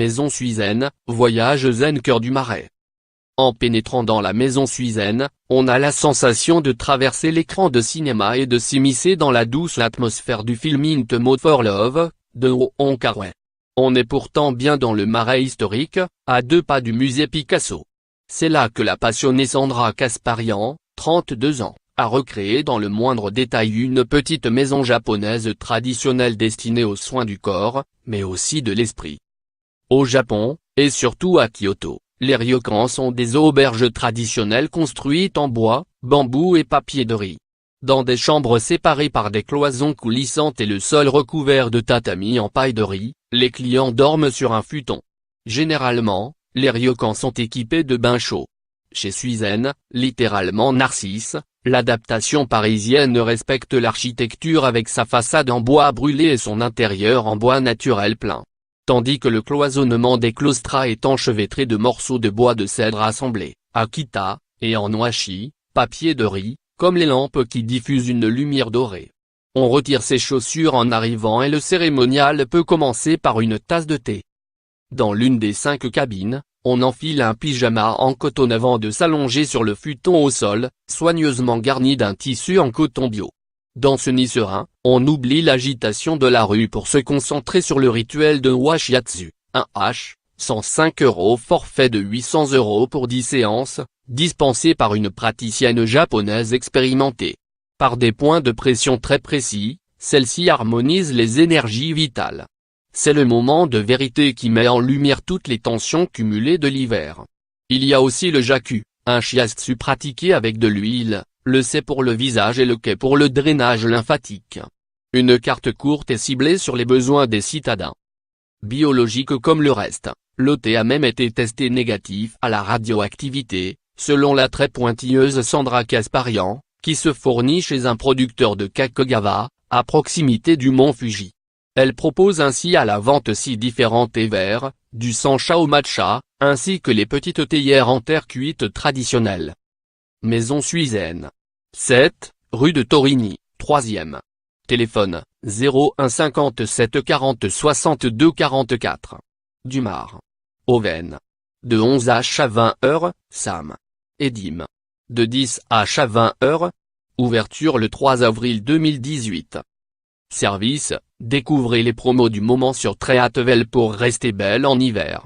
Maison Suizen, voyage zen cœur du Marais. En pénétrant dans la Maison Suizen, on a la sensation de traverser l'écran de cinéma et de s'immiscer dans la douce atmosphère du film In the Mood for Love, de Wong Kar-wai. On est pourtant bien dans le Marais historique, à 2 pas du musée Picasso. C'est là que la passionnée Sandra Kasparian, 32 ans, a recréé dans le moindre détail une petite maison japonaise traditionnelle destinée aux soins du corps, mais aussi de l'esprit. Au Japon, et surtout à Kyoto, les ryokans sont des auberges traditionnelles construites en bois, bambou et papier de riz. Dans des chambres séparées par des cloisons coulissantes et le sol recouvert de tatamis en paille de riz, les clients dorment sur un futon. Généralement, les ryokans sont équipés de bains chauds. Chez Suizen, littéralement Narcisse, l'adaptation parisienne respecte l'architecture avec sa façade en bois brûlé et son intérieur en bois naturel plein. Tandis que le cloisonnement des claustras est enchevêtré de morceaux de bois de cèdre assemblés, akita, et en washi, papier de riz, comme les lampes qui diffusent une lumière dorée. On retire ses chaussures en arrivant et le cérémonial peut commencer par une tasse de thé. Dans l'une des 5 cabines, on enfile un pyjama en coton avant de s'allonger sur le futon au sol, soigneusement garni d'un tissu en coton bio. Dans ce nid serein, on oublie l'agitation de la rue pour se concentrer sur le rituel de Washiatsu, un H, 105 € forfait de 800 € pour 10 séances, dispensé par une praticienne japonaise expérimentée. Par des points de pression très précis, celle-ci harmonise les énergies vitales. C'est le moment de vérité qui met en lumière toutes les tensions cumulées de l'hiver. Il y a aussi le jaku, un shiatsu pratiqué avec de l'huile, le C pour le visage et le K pour le drainage lymphatique. Une carte courte et ciblée sur les besoins des citadins. Biologique comme le reste, le thé a même été testé négatif à la radioactivité, selon la très pointilleuse Sandra Kasparian, qui se fournit chez un producteur de Kakogawa, à proximité du mont Fuji. Elle propose ainsi à la vente 6 différents thés verts, du sencha au matcha, ainsi que les petites théières en terre cuite traditionnelles. Maison Suizen. 7, rue de Torigny, 3e. Téléphone, 01 57 40 62 44. Dumar. Auvergne. De 11h à 20h, Sam. Edim. De 10h à 20h. Ouverture le 3 avril 2018. Service, découvrez les promos du moment sur Treatwell pour rester belle en hiver.